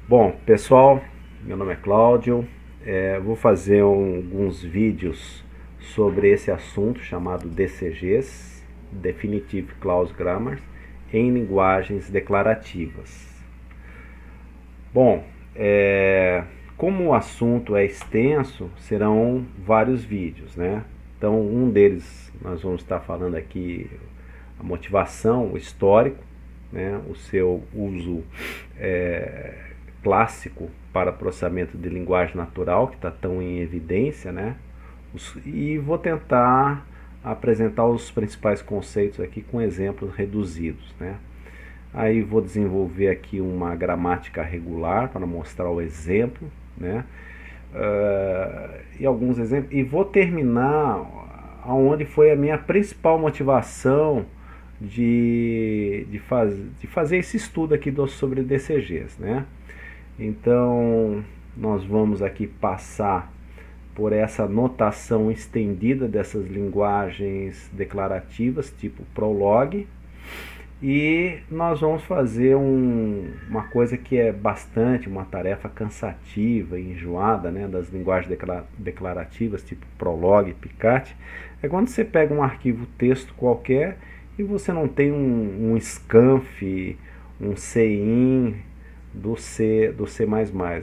Bom, pessoal, meu nome é Cláudio. Vou fazer alguns vídeos sobre esse assunto chamado DCGs, Definitive Clause Grammars, em linguagens declarativas. Bom, como o assunto é extenso, serão vários vídeos, né? Então, um deles nós vamos estar falando aqui a motivação, o histórico, né? O seu uso clássico para processamento de linguagem natural, que está tão em evidência, né? E vou tentar apresentar os principais conceitos aqui com exemplos reduzidos, né? Aí vou desenvolver aqui uma gramática regular para mostrar o exemplo, né? E alguns exemplos. E vou terminar aonde foi a minha principal motivação de fazer esse estudo aqui sobre DCGs, né? Então, nós vamos aqui passar por essa notação estendida dessas linguagens declarativas, tipo Prolog, e nós vamos fazer uma coisa que é bastante, uma tarefa cansativa e enjoada, né, das linguagens declarativas, tipo Prolog e Picat, é quando você pega um arquivo texto qualquer e você não tem um scanf, um cin do C,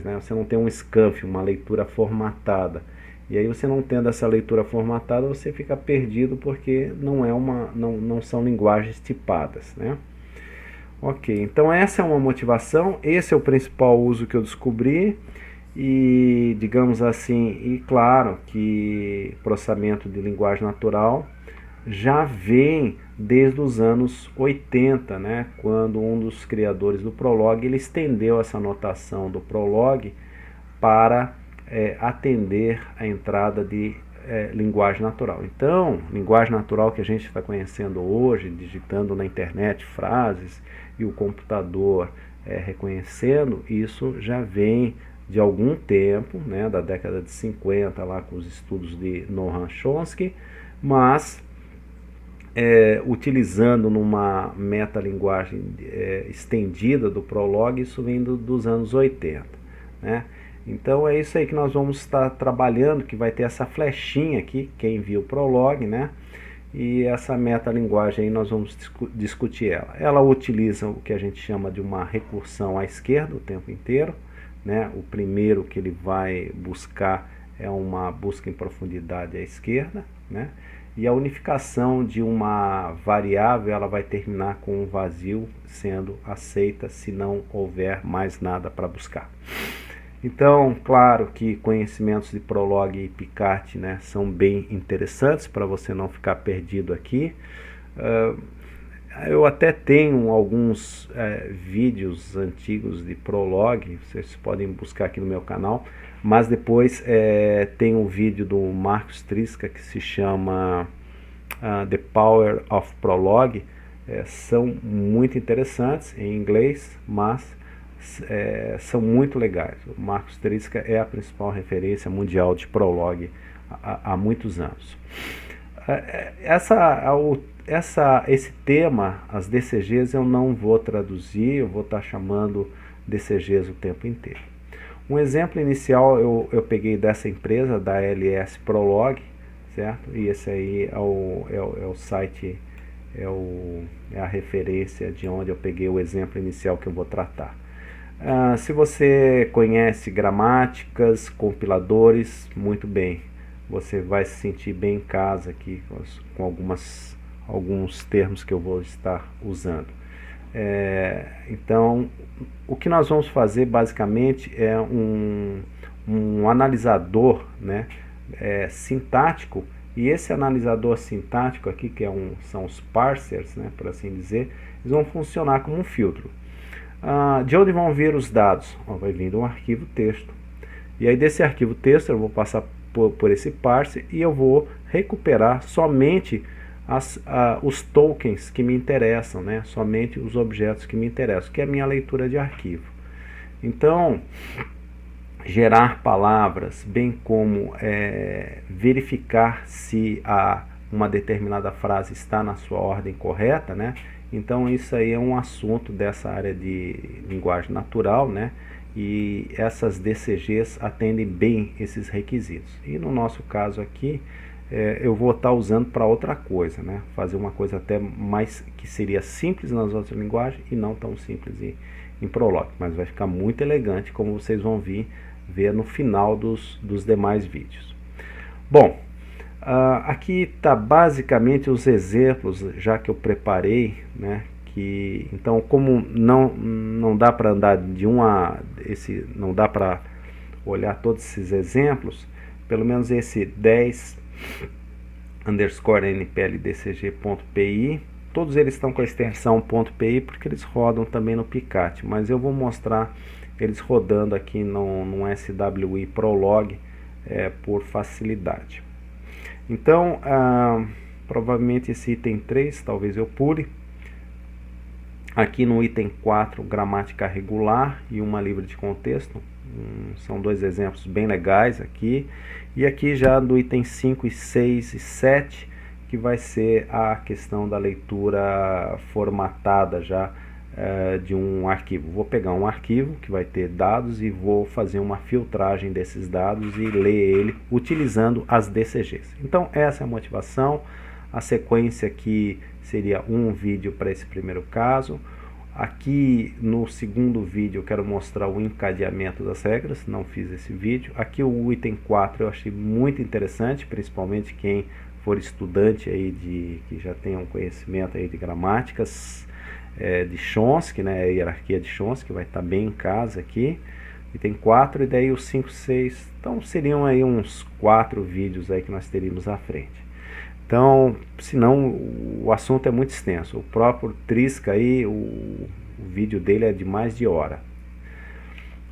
né? Você não tem um scanf, uma leitura formatada. E aí você não tendo essa leitura formatada, você fica perdido porque não são linguagens tipadas, né? Ok, então essa é uma motivação, esse é o principal uso que eu descobri e, digamos assim, e claro que processamento de linguagem natural já vem desde os anos 80, né, quando um dos criadores do Prolog ele estendeu essa notação do Prolog para atender a entrada de linguagem natural. Então, linguagem natural que a gente está conhecendo hoje, digitando na internet frases e o computador reconhecendo, isso já vem de algum tempo, né, da década de 50, lá com os estudos de Noam Chomsky, mas utilizando numa metalinguagem estendida do Prolog, isso vem dos anos 80, né? Então é isso aí que nós vamos estar trabalhando, que vai ter essa flechinha aqui, quem viu o Prolog, né? E essa metalinguagem aí nós vamos discutir ela. Ela utiliza o que a gente chama de uma recursão à esquerda o tempo inteiro, né? O primeiro que ele vai buscar é uma busca em profundidade à esquerda, né? E a unificação de uma variável ela vai terminar com um vazio sendo aceita se não houver mais nada para buscar. Então, claro que conhecimentos de Prolog e Picat, né, são bem interessantes para você não ficar perdido aqui. Eu até tenho alguns vídeos antigos de Prolog, vocês podem buscar aqui no meu canal, mas depois tem um vídeo do Marcos Trisca que se chama The Power of Prolog. São muito interessantes em inglês, mas são muito legais. O Marcos Trisca é a principal referência mundial de Prolog há muitos anos. Esse tema, as DCGs, eu não vou traduzir, eu vou estar chamando DCGs o tempo inteiro. Um exemplo inicial eu peguei dessa empresa, da LS Prolog, certo? E esse aí é o site, é a referência de onde eu peguei o exemplo inicial que eu vou tratar. Se você conhece gramáticas, compiladores, muito bem. Você vai se sentir bem em casa aqui com alguns termos que eu vou estar usando. Então, o que nós vamos fazer basicamente é um analisador, né, sintático, e esse analisador sintático aqui, que são os parsers, né, por assim dizer, eles vão funcionar como um filtro. De onde vão vir os dados? Vai vir de um arquivo texto. E aí desse arquivo texto eu vou passar por esse parser e eu vou recuperar somente os tokens que me interessam, né? Somente os objetos que me interessam, que é a minha leitura de arquivo. Então, gerar palavras, bem como verificar se uma determinada frase está na sua ordem correta, né? Então isso aí é um assunto dessa área de linguagem natural, né? e essas DCGs atendem bem esses requisitos. E no nosso caso aqui, eu vou estar usando para outra coisa, né? Fazer uma coisa até mais que seria simples nas outras linguagens e não tão simples em Prolog, mas vai ficar muito elegante, como vocês vão ver no final dos demais vídeos. Bom, aqui está basicamente os exemplos já que eu preparei, né? Então, como não dá para andar não dá para olhar todos esses exemplos, pelo menos esse 10_npldcg.py, todos eles estão com a extensão .py porque eles rodam também no Picat, mas eu vou mostrar eles rodando aqui no SWI Prolog por facilidade. Então, provavelmente esse item 3, talvez eu pule. Aqui no item 4, gramática regular e uma livre de contexto. São dois exemplos bem legais aqui. E aqui já do item 5, 6 e 7, que vai ser a questão da leitura formatada já de um arquivo. Vou pegar um arquivo que vai ter dados e vou fazer uma filtragem desses dados e ler ele utilizando as DCGs. Então essa é a motivação. A sequência aqui seria um vídeo para esse primeiro caso. Aqui no segundo vídeo eu quero mostrar o encadeamento das regras, não fiz esse vídeo. Aqui o item 4 eu achei muito interessante, principalmente quem for estudante aí que já tenha um conhecimento aí de gramáticas de Chomsky, né, a hierarquia de Chomsky, vai estar bem em casa aqui. Item 4 e daí os 5, 6, então seriam aí uns 4 vídeos aí que nós teríamos à frente. Então, senão o assunto é muito extenso. O próprio Trisca aí, o vídeo dele é de mais de hora.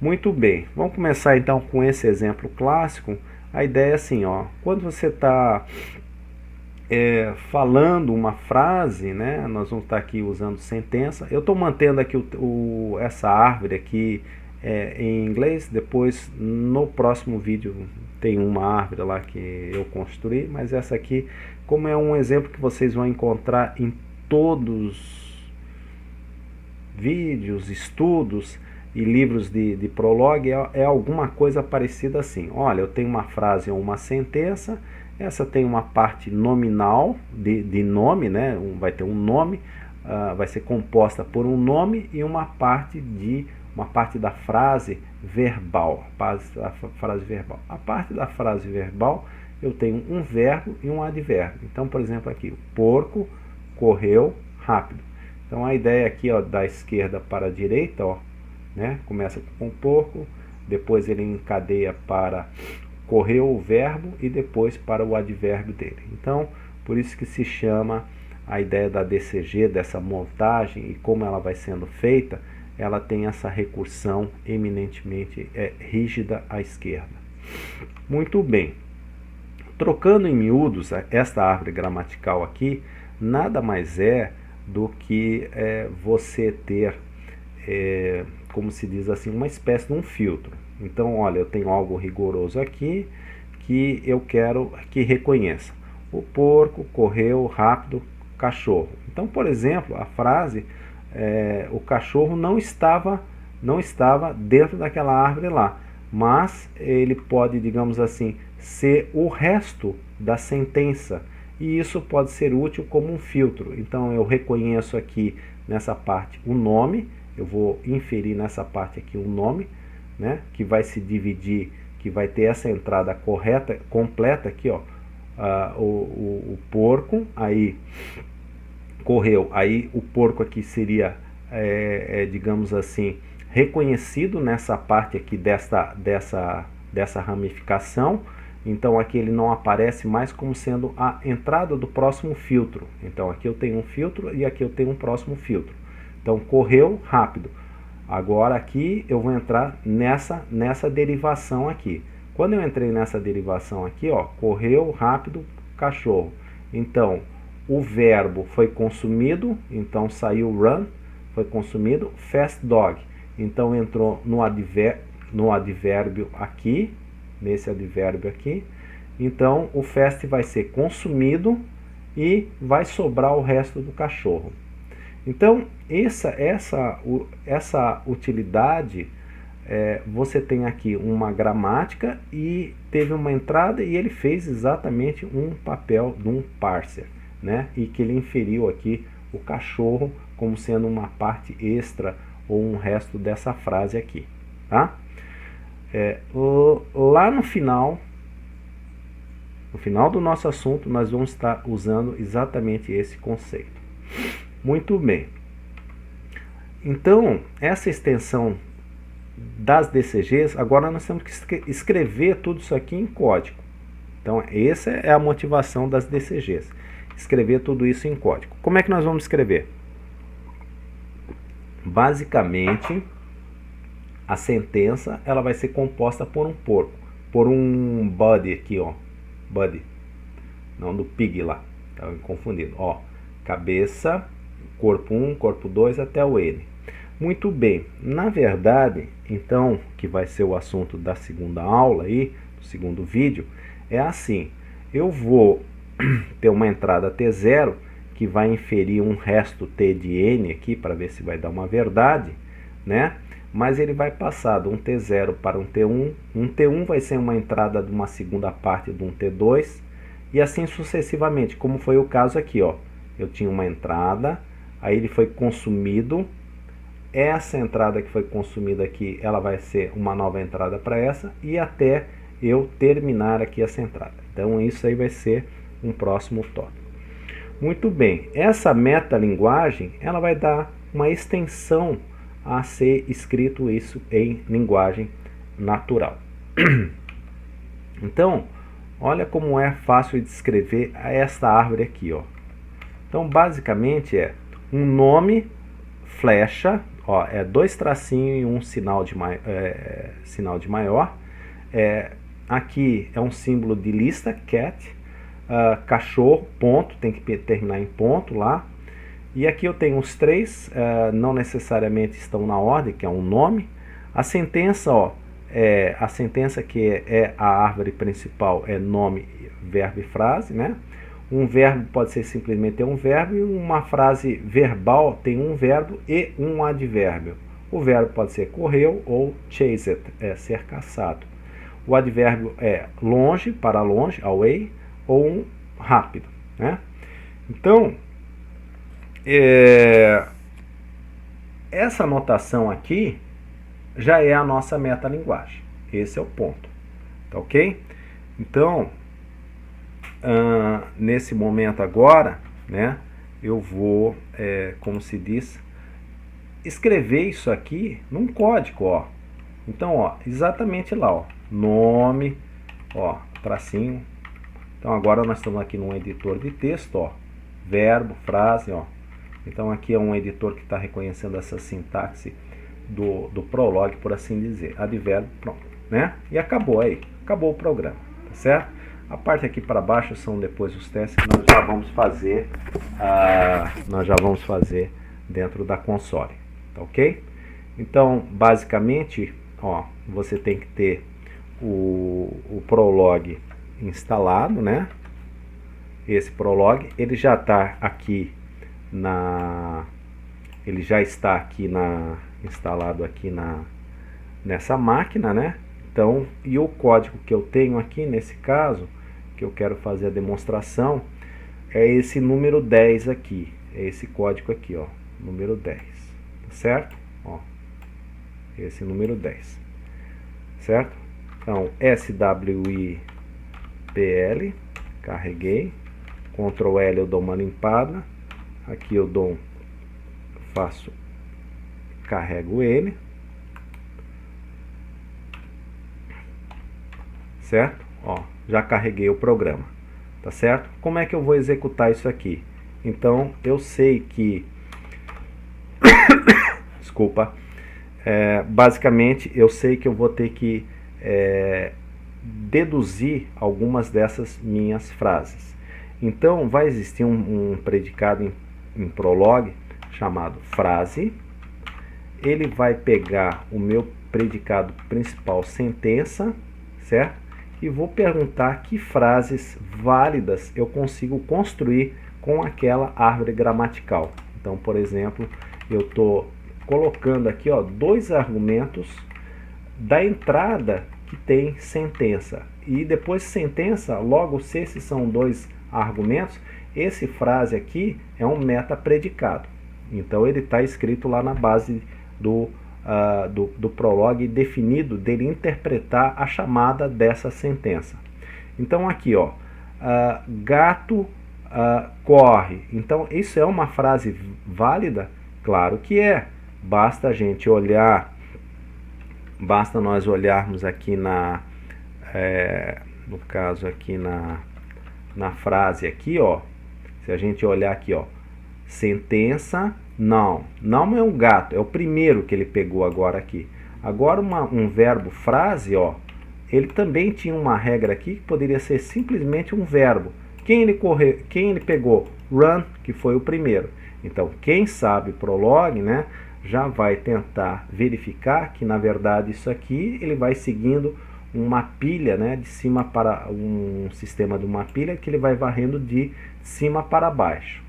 Muito bem, vamos começar então com esse exemplo clássico. A ideia é assim, ó, quando você está falando uma frase, né, nós vamos estar aqui usando sentença. Eu estou mantendo aqui essa árvore aqui em inglês, depois no próximo vídeo tem uma árvore lá que eu construí, mas essa aqui, como é um exemplo que vocês vão encontrar em todos vídeos, estudos e livros de Prolog, é alguma coisa parecida assim. Olha, eu tenho uma frase ou uma sentença, essa tem uma parte nominal de nome, né? Vai ter um nome, vai ser composta por um nome e uma parte da frase verbal, a frase verbal. A parte da frase verbal eu tenho um verbo e um advérbio. Então, por exemplo, aqui, o porco correu rápido. Então, a ideia aqui, ó, da esquerda para a direita, ó, né, começa com o porco, depois ele encadeia para correu o verbo e depois para o advérbio dele. Então, por isso que se chama a ideia da DCG, dessa montagem e como ela vai sendo feita, ela tem essa recursão eminentemente rígida à esquerda. Muito bem. Trocando em miúdos, esta árvore gramatical aqui, nada mais é do que você ter, como se diz assim, uma espécie de um filtro. Então, olha, eu tenho algo rigoroso aqui que eu quero que reconheça. O porco correu rápido, cachorro. Então, por exemplo, a frase, o cachorro não estava dentro daquela árvore lá, mas ele pode, digamos assim, ser o resto da sentença, e isso pode ser útil como um filtro. Então eu reconheço aqui nessa parte o nome, eu vou inferir nessa parte aqui um nome, né, que vai se dividir, que vai ter essa entrada correta, completa aqui, ó, o porco, aí correu, aí o porco aqui seria, digamos assim, reconhecido nessa parte aqui dessa ramificação. Então aqui ele não aparece mais como sendo a entrada do próximo filtro. Então aqui eu tenho um filtro e aqui eu tenho um próximo filtro. Então correu rápido. Agora aqui eu vou entrar nessa derivação aqui. Quando eu entrei nessa derivação aqui, ó, correu rápido, cachorro. Então o verbo foi consumido, então saiu run, foi consumido. Fast dog, então entrou no advérbio aqui, nesse advérbio aqui. Então o fast vai ser consumido e vai sobrar o resto do cachorro. Então essa utilidade você tem aqui uma gramática e teve uma entrada e ele fez exatamente um papel de um parser, né? E que ele inferiu aqui o cachorro como sendo uma parte extra ou um resto dessa frase aqui, tá? Lá no final do nosso assunto, nós vamos estar usando exatamente esse conceito. Muito bem. Então, essa extensão das DCGs, agora nós temos que escrever tudo isso aqui em código. Então, essa é a motivação das DCGs. Escrever tudo isso em código. Como é que nós vamos escrever? Basicamente, a sentença ela vai ser composta por um porco, por um body aqui, ó, body, não do pig lá, estava confundido, ó, cabeça, corpo 1, corpo 2 até o N. Muito bem, na verdade, então, que vai ser o assunto da segunda aula aí, do segundo vídeo, é assim, eu vou ter uma entrada T0 que vai inferir um resto T de N aqui para ver se vai dar uma verdade, né? Mas ele vai passar de um T0 para um T1. Um T1 vai ser uma entrada de uma segunda parte de um T2 e assim sucessivamente, como foi o caso aqui, ó. Eu tinha uma entrada, aí ele foi consumido. Essa entrada que foi consumida aqui, ela vai ser uma nova entrada para essa e até eu terminar aqui essa entrada. Então isso aí vai ser um próximo tópico. Muito bem, essa metalinguagem, ela vai dar uma extensão a ser escrito isso em linguagem natural. Então, olha como é fácil de escrever esta árvore aqui, ó. Então, basicamente é um nome, flecha, ó, é 2 tracinhos e um sinal de maior. Aqui é um símbolo de lista, cat, cachorro, ponto, tem que terminar em ponto lá. E aqui eu tenho os 3, não necessariamente estão na ordem, que é um nome. A sentença, ó, a sentença que é a árvore principal é nome, verbo e frase, né? Um verbo pode ser simplesmente um verbo e uma frase verbal tem um verbo e um advérbio. O verbo pode ser correu ou chased, ser caçado. O advérbio é longe, para longe, away, ou um rápido, né? Então, essa notação aqui já é a nossa metalinguagem. Esse é o ponto, tá ok? Então, nesse momento agora, né, eu vou, como se diz, escrever isso aqui num código, ó. Então, ó, exatamente lá, ó, nome, ó, tracinho. Então agora nós estamos aqui num editor de texto, ó, verbo, frase, ó. Então aqui é um editor que está reconhecendo essa sintaxe do Prolog, por assim dizer. Advérbio, pronto, né? E acabou aí, acabou o programa, tá certo? A parte aqui para baixo são depois os testes que nós já vamos fazer, dentro da console, tá ok? Então, basicamente, ó, você tem que ter o Prolog instalado, né? Esse Prolog, ele já está aqui instalado aqui nessa máquina, né? Então, e o código que eu tenho aqui nesse caso, que eu quero fazer a demonstração, é esse número 10 aqui, é esse código aqui, ó, número 10, tá certo? Ó, esse número 10, certo? Então, SWIPL, carreguei, Ctrl L eu dou uma limpada, aqui eu carrego ele, certo? Ó, já carreguei o programa, tá certo? Como é que eu vou executar isso aqui? Então, eu sei que, desculpa, basicamente eu sei que eu vou ter que deduzir algumas dessas minhas frases. Então, vai existir um predicado em Prolog chamado frase. Ele vai pegar o meu predicado principal, sentença, certo? E vou perguntar que frases válidas eu consigo construir com aquela árvore gramatical. Então, por exemplo, eu estou colocando aqui, ó, 2 argumentos da entrada que tem sentença. E depois sentença, logo se esses são dois argumentos, esse frase aqui é um meta-predicado. Então ele está escrito lá na base do prologue, definido dele interpretar a chamada dessa sentença. Então aqui, ó, gato corre. Então isso é uma frase válida? Claro que é. Basta a gente olhar, basta nós olharmos aqui no caso aqui na frase aqui, ó. Se a gente olhar aqui, ó, sentença, não é um gato, é o primeiro que ele pegou agora aqui. Agora um verbo frase, ó, ele também tinha uma regra aqui que poderia ser simplesmente um verbo. Quem ele pegou? Run, que foi o primeiro. Então, quem sabe prologue, né, já vai tentar verificar que, na verdade, isso aqui ele vai seguindo uma pilha, né, de cima para um sistema de uma pilha que ele vai varrendo de cima para baixo.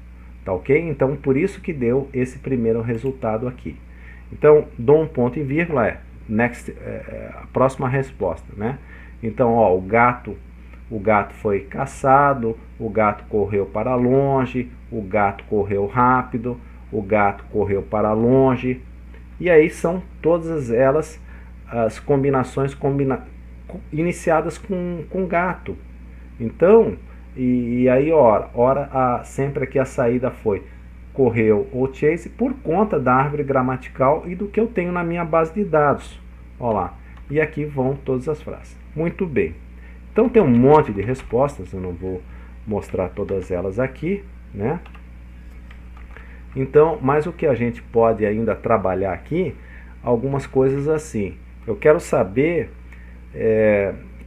Tá ok? Então, por isso que deu esse primeiro resultado aqui. Então, dou um ponto e vírgula, next, a próxima resposta, né? Então, ó, o gato foi caçado, o gato correu para longe, o gato correu rápido, o gato correu para longe. E aí são todas elas as combinações iniciadas com gato. Então, e aí sempre aqui a saída foi correu ou chase por conta da árvore gramatical e do que eu tenho na minha base de dados. Ó lá. E aqui vão todas as frases. Muito bem. Então tem um monte de respostas, eu não vou mostrar todas elas aqui, né? Então, mas o que a gente pode ainda trabalhar aqui, algumas coisas assim. Eu quero saber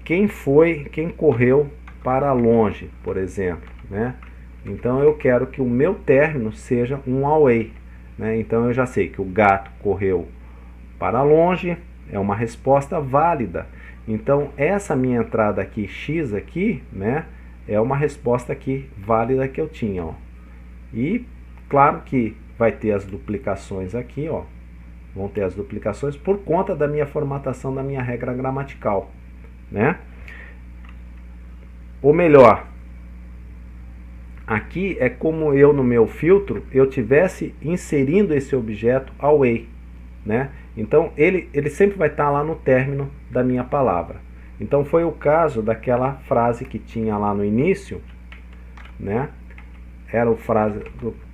quem correu para longe, por exemplo, né? Então eu quero que o meu término seja um away, né? Então eu já sei que o gato correu para longe, é uma resposta válida. Então essa minha entrada aqui, x aqui, né, é uma resposta aqui válida que eu tinha, ó. E claro que vai ter as duplicações aqui, ó. Vão ter as duplicações por conta da minha formatação da minha regra gramatical, né? Ou melhor, aqui é como eu no meu filtro eu tivesse inserindo esse objeto away, né? Então ele sempre vai estar lá no término da minha palavra. Então foi o caso daquela frase que tinha lá no início, né? Era o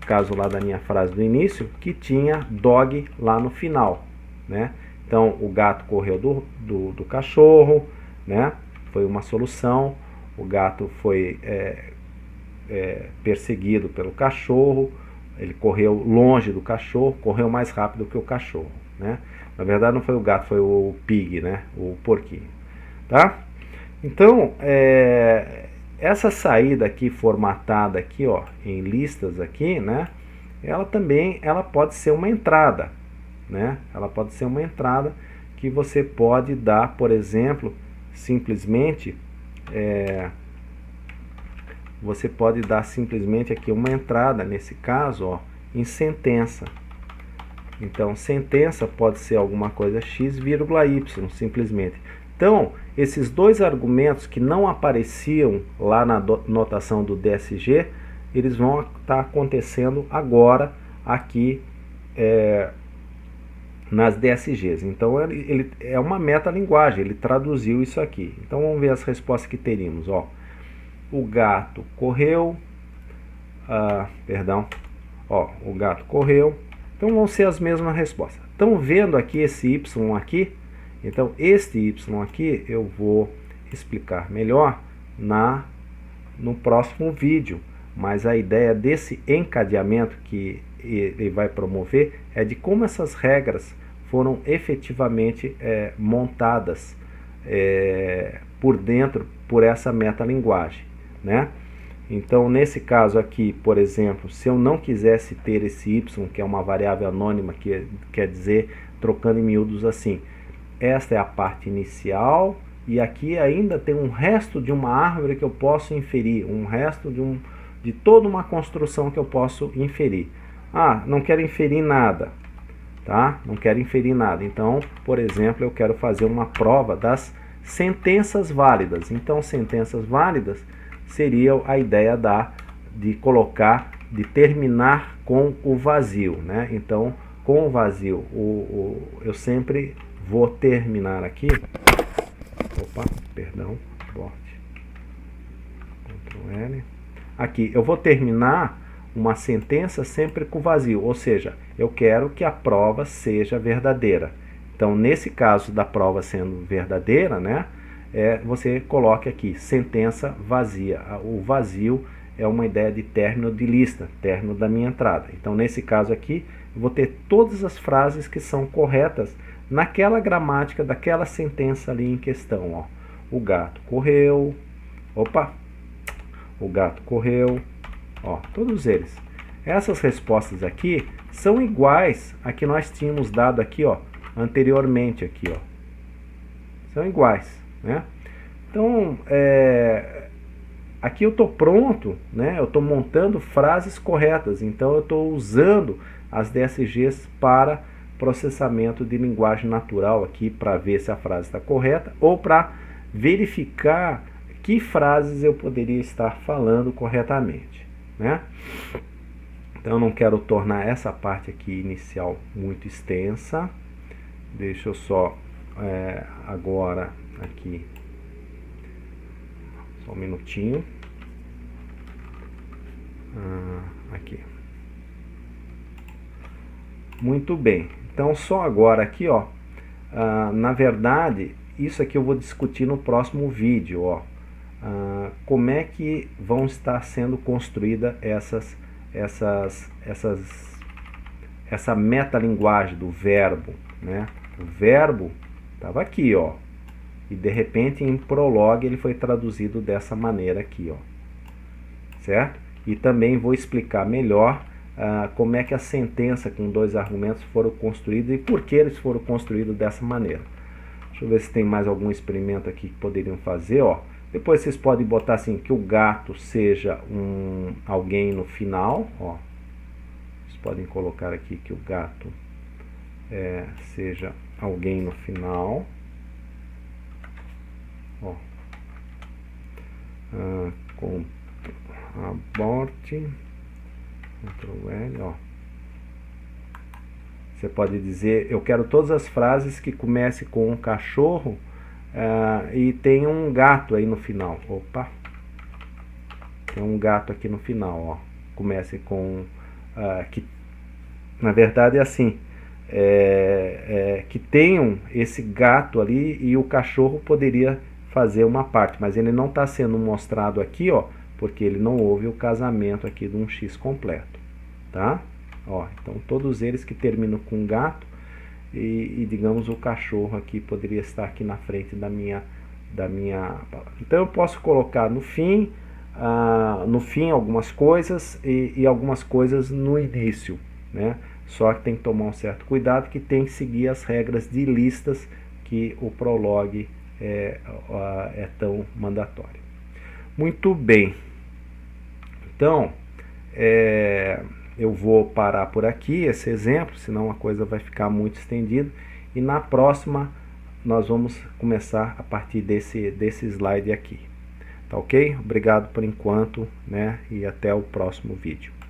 caso lá da minha frase do início, que tinha dog lá no final, né? Então o gato correu do cachorro, né? Foi uma solução. O gato foi perseguido pelo cachorro, ele correu longe do cachorro, correu mais rápido que o cachorro, né? Na verdade não foi o gato, foi o pig, né? O porquinho, tá? Então, essa saída aqui formatada aqui, ó, em listas aqui, né? Ela pode ser uma entrada, né? Ela pode ser uma entrada que você pode dar, por exemplo, simplesmente você pode dar simplesmente aqui uma entrada, nesse caso, ó, em sentença. Então, sentença pode ser alguma coisa x, y, simplesmente. Então, esses dois argumentos que não apareciam lá na notação do DSG, eles vão estar acontecendo agora aqui nas DSGs. Então, ele é uma metalinguagem, ele traduziu isso aqui. Então, vamos ver as respostas que teríamos, ó. O gato correu, o gato correu. Então vão ser as mesmas respostas. Estão vendo aqui esse y aqui? Então este y aqui eu vou explicar melhor no próximo vídeo. Mas a ideia desse encadeamento que ele vai promover é de como essas regras foram efetivamente montadas por dentro por essa metalinguagem, né? Então, nesse caso aqui, por exemplo, se eu não quisesse ter esse y, que é uma variável anônima, que quer dizer, trocando em miúdos assim, esta é a parte inicial, e aqui ainda tem um resto de uma árvore que eu posso inferir, um resto de toda uma construção que eu posso inferir. Ah, não quero inferir nada. tá? Não quero inferir nada. Então, por exemplo, eu quero fazer uma prova das sentenças válidas. Então, sentenças válidas seria a ideia de colocar, de terminar com o vazio, né? Então, com o vazio, eu sempre vou terminar aqui. Opa, perdão, bote. Ctrl L. Aqui, eu vou terminar uma sentença sempre com vazio, ou seja, eu quero que a prova seja verdadeira. Então, nesse caso da prova sendo verdadeira, né, você coloca aqui, sentença vazia. O vazio é uma ideia de término de lista, término da minha entrada. Então, nesse caso aqui, eu vou ter todas as frases que são corretas naquela gramática daquela sentença ali em questão. Ó. O gato correu, opa, o gato correu, ó, todos eles. Essas respostas aqui são iguais a que nós tínhamos dado aqui, ó, anteriormente aqui, ó. São iguais, né? Então, aqui eu estou pronto, né? Eu estou montando frases corretas, então eu estou usando as DSGs para processamento de linguagem natural aqui para ver se a frase está correta ou para verificar que frases eu poderia estar falando corretamente, né? Então eu não quero tornar essa parte aqui inicial muito extensa. Deixa eu só agora aqui só um minutinho. Aqui. Muito bem. Então só agora aqui, ó. Na verdade, isso aqui eu vou discutir no próximo vídeo, ó. Como é que vão estar sendo construídas essa metalinguagem do verbo, né? O verbo estava aqui, ó, e de repente em Prolog ele foi traduzido dessa maneira aqui, ó, certo? E também vou explicar melhor como é que a sentença com dois argumentos foram construídos e por que eles foram construídos dessa maneira. Deixa eu ver se tem mais algum experimento aqui que poderiam fazer, ó. Depois vocês podem botar assim, que o gato seja alguém no final, ó. Vocês podem colocar aqui que o gato seja alguém no final, ó. Com abort, Ctrl L, ó. Você pode dizer, eu quero todas as frases que comecem com um cachorro e tem um gato aí no final. Opa! Tem um gato aqui no final, ó. Comece com que na verdade é assim, que tenham esse gato ali e o cachorro poderia fazer uma parte, mas ele não está sendo mostrado aqui, ó, porque ele não houve o casamento aqui de um X completo, tá? Ó, então todos eles que terminam com gato e digamos o cachorro aqui poderia estar aqui na frente da minha então eu posso colocar no fim algumas coisas e algumas coisas no início, né? Só que tem que tomar um certo cuidado, que tem que seguir as regras de listas que o Prolog é tão mandatório. Muito bem, então eu vou parar por aqui esse exemplo, senão a coisa vai ficar muito estendida, e na próxima nós vamos começar a partir desse slide aqui, tá ok? Obrigado por enquanto, né? E até o próximo vídeo.